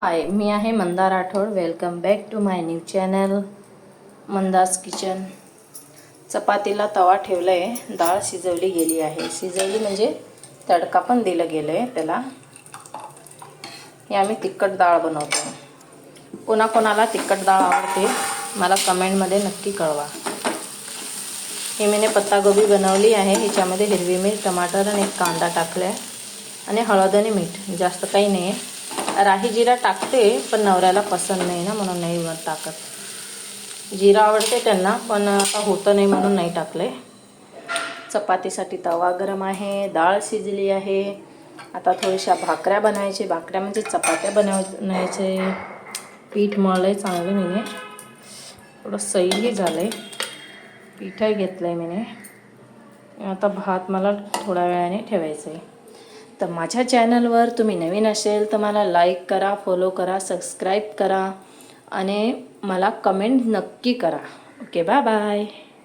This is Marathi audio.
हाय, मी आहे Manda Rathod. Welcome back to my new channel Manda's kitchen. चपातीला तवा ठेवला आहे, डाळ शिजवली गेली आहे. शिजवली म्हणजे तडका पण दिलं गेलं आहे त्याला. हे आम्ही तिखट डाळ बनवतो. कोणाकोणाला तिखट डाळ आवडते मला कमेंटमध्ये नक्की कळवा. हे मी पत्तागोबी बनवली आहे. ह्याच्यामध्ये हिरवी मिरची, टमाटर आणि एक कांदा टाकला आणि हळद आणि मीठ, जास्त काही नाही आहे. राही जिरा टाकते पण नवऱ्याला पसंत नाही ना, म्हणून नाही टाकत. जिरा आवडते त्यांना पण आता होतं नाही म्हणून नाही टाकले. चपातीसाठी तवा गरम आहे, डाळ शिजली आहे. आता थोड्याशा भाकऱ्या बनायचे. भाकऱ्या म्हणजे चपात्या बनवायचे. पीठ मळलं आहे चांगलं मी, थोडं सैलही झालं आहे. पीठही घेतलं आहे मी. आता भात मला थोड्या वेळाने ठेवायचं आहे. तर माझ्या चॅनलवर तुम्ही नवीन असेल तर मला लाईक करा, फॉलो करा, सबस्क्राईब करा आणि मला कमेंट नक्की करा. Okay, bye bye.